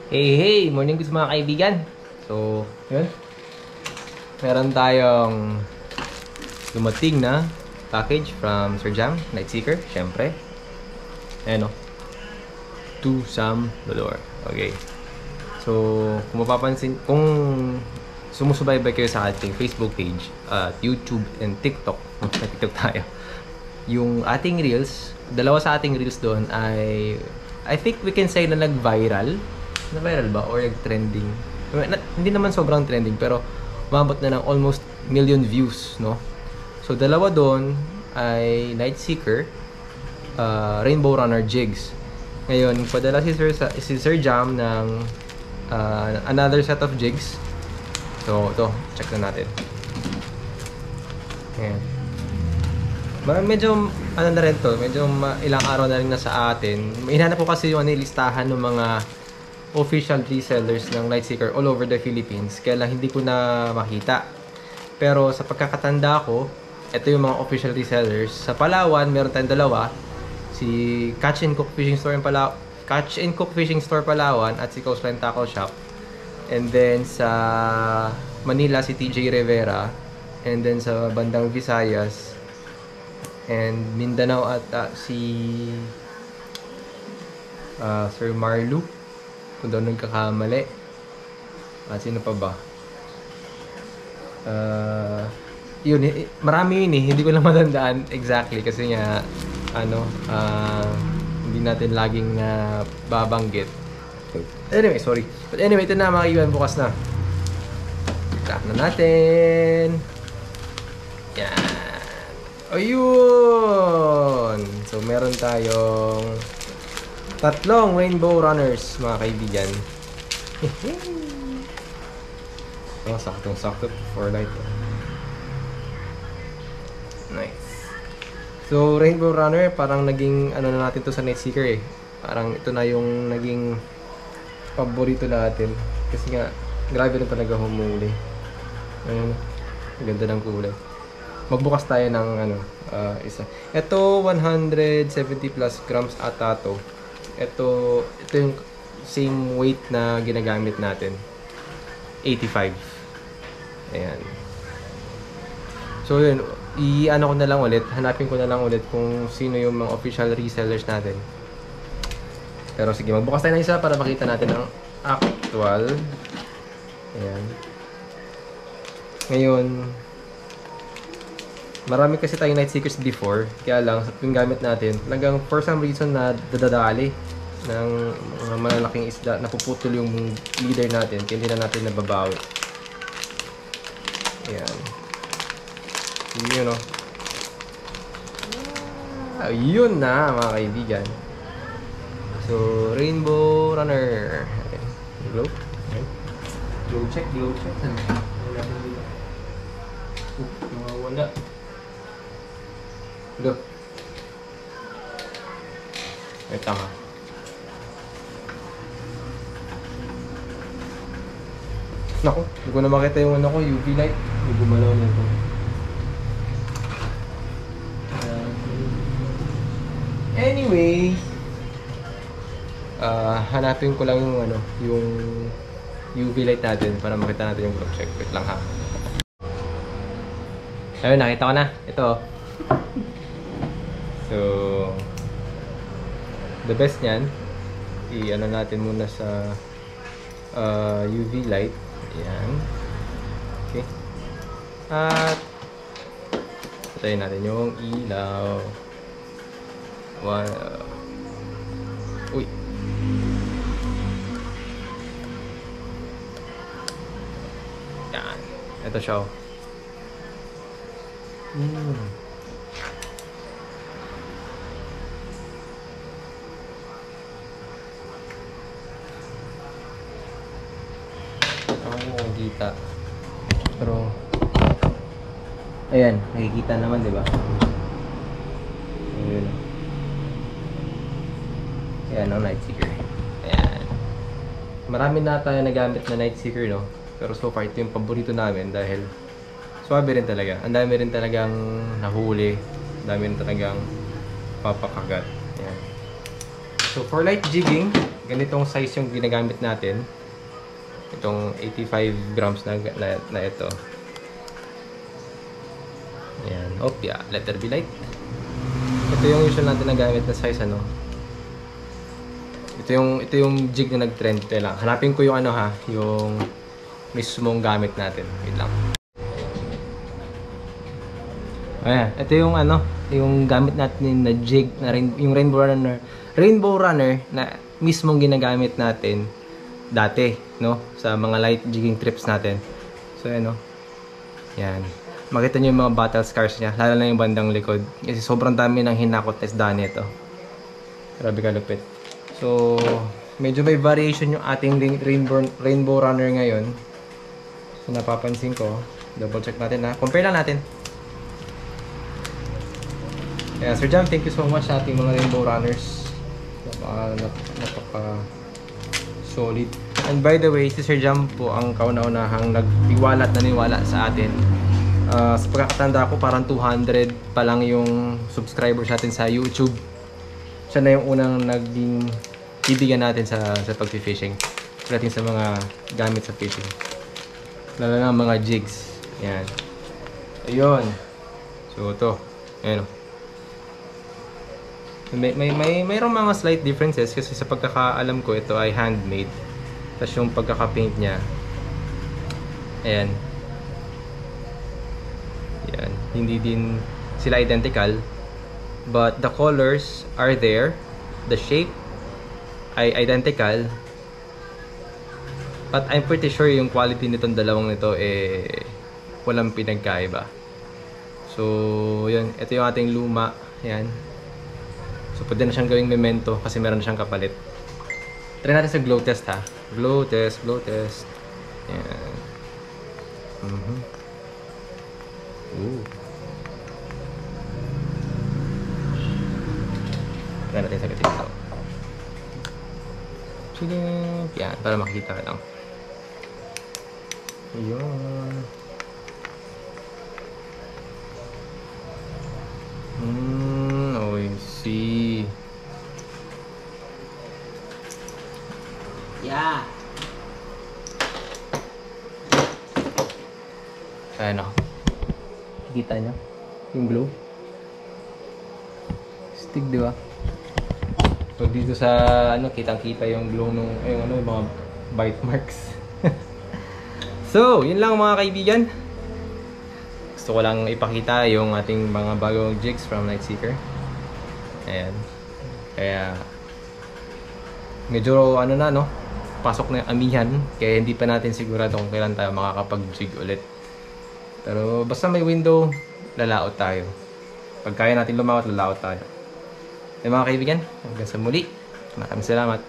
Hey! Morning guys mga kaibigan! So, yun. Meron tayong dumating na package from Sir Jam, Nightseeker, syempre. Ayan o. To Sam Lodor. Okay. So, kung mapapansin, kung sumusubaybay kayo sa ating Facebook page, YouTube, and TikTok, TikTok tayo, yung ating reels, dalawa sa ating reels doon ay, I think we can say na nag-viral. Na-viral ba? Or nag-trending? Hindi naman sobrang trending, pero umabot na ng almost million views, no? So, dalawa doon ay Nightseeker, Rainbow Runner jigs. Ngayon, padala si Sir Jam ng another set of jigs. So, ito. Check na natin. Ayan. Medyo, ano na rin to, medyo ilang araw na rin na sa atin. Hinanap ko kasi yung listahan ng mga official resellers ng Nightseeker all over the Philippines. Kaya lang hindi ko na makita. Pero sa pagkakatanda ko, ito yung mga official resellers. Sa Palawan, meron tayong dalawa. Si Catch and Cook Fishing Store Palawan at si Coastline Tackle Shop. And then sa Manila, si TJ Rivera. And then sa bandang Visayas and Mindanao at si Sir Marlu. Kung doon nagkakamali. At sino pa ba? Yun, marami yun eh. Hindi ko lang matandaan exactly kasi nga hindi natin laging babanggit. Anyway, sorry. But anyway, ito na mga iwan, bukas na. Crack na natin. Yan. Ayun! So, meron tayong tatlong Rainbow Runners, mga kaibigan. Oh, saktong-sakto for light. Nice. So, Rainbow Runner, parang naging, ano na natin to sa Nightseeker eh. Parang ito na yung naging paborito natin. Kasi nga, grabe na talaga humuli. Ayun. Ganda ng kulay. Magbukas tayo ng, isa. Ito, 170 plus grams ata to. Ito yung same weight na ginagamit natin. 85. Ayan. So yun, i-ano ko na lang ulit, hanapin ko na lang ulit kung sino yung mga official resellers natin. Pero sige, magbukas tayo ng isa para makita natin ang actual. Ayan. Ngayon, marami kasi tayong Nightseekers before, kaya lang yung gamit natin, talagang for some reason na dadali ng mga malalaking isda, napuputol yung leader natin, kaya hindi na natin nababawi. Ayan. Yun o. Ayun na mga kaibigan. So, Rainbow Runner. Okay. Glow. Okay. Glow check. Wala. Go. Ay, tama. Naku, hindi ko na makita yung UV light. Hindi gumalaw na ito. Anyway, hanapin ko lang yung yung UV light natin para makita natin yung glow check. Wait lang ha. Ayun, nakita ko na. Ito. So, the best niyan, i-ano natin muna sa UV light. Ayan. Okay. At patayin natin yung ilaw. Uy. Yan. Ito siya. Kita. Pero ayan, nakikita naman, 'di ba? Ayun. Ayan, Nightseeker. Ayan. Marami na tayo nagamit na Nightseeker, no? Pero so far ito yung paborito namin dahil swabe rin talaga. Ang dami rin talagang nahuli. Ang dami rin talagang papakagat. Ayan. So for light jigging, ganitong size yung ginagamit natin. Itong 85 grams na ito. Ayan. Oh, yeah. Letter B light. Ito yung usual natin na gamit na size, ano. Ito yung jig na nag-trend. Ito lang. Hanapin ko yung ano ha, yung mismong gamit natin. Wait lang. Ayan. Ito yung ano, yung gamit natin na jig, na yung Rainbow Runner. Rainbow Runner na mismong ginagamit natin dati, no? Sa mga light jigging trips natin. So, ano. Yan. Makita nyo yung mga battle scars niya, lalo na yung bandang likod. Kasi sobrang dami ng hinakot na isda nito. Grabe kalupit. So, medyo may variation yung ating Rainbow Runner ngayon. So, napapansin ko. Double check natin ha. Compare lang natin. Kaya, Sir Jam, thank you so much sa ating mga Rainbow Runners. Napaka solid. And by the way, si Sir Jam po ang kauna-unahang nagtiwala at naniwala sa atin. Sa pagkakatanda ko, parang 200 pa lang yung subscribers natin sa YouTube. Siya na yung unang naging bibigyan natin sa pag-fishing. Pagdating sa mga gamit sa fishing. Lalo na mga jigs. Yan. Ayun. So, ito. Ayan o. Mayroong mga slight differences kasi sa pagkakaalam ko, ito ay handmade. Tapos yung pagkaka-paint niya. Ayan. Yan. Hindi din sila identical. But the colors are there. The shape ay identical. But I'm pretty sure yung quality nitong dalawang nito walang pinagkaiba. So, yun. Ito yung ating luma. Yan. So, pwede na siyang gawing memento kasi meron na siyang kapalit. Try natin sa glow test ha. Glow test, glow test. Yan. Ooh. Try natin sa gating ito. Sige. Yan, para makikita ka lang. Ayun. Oh, I see. Yeah. Ayan o. Kita nyo? Yung glue. Stick, di ba? So, dito sa, ano, kitang-kita yung glue nung, yung mga bite marks. So, yun lang mga kaibigan. Gusto ko lang ipakita yung ating mga bagong jigs from Nightseeker. Ayan. Kaya, medyo, ano na, no? Pasok na yung amihan. Kaya hindi pa natin sigurado kung kailan tayo makakapag-jig ulit. Pero basta may window, lalaot tayo. Pag kaya natin lumawat, lalaot tayo. Mga kaibigan, hanggang sa muli. Maraming salamat.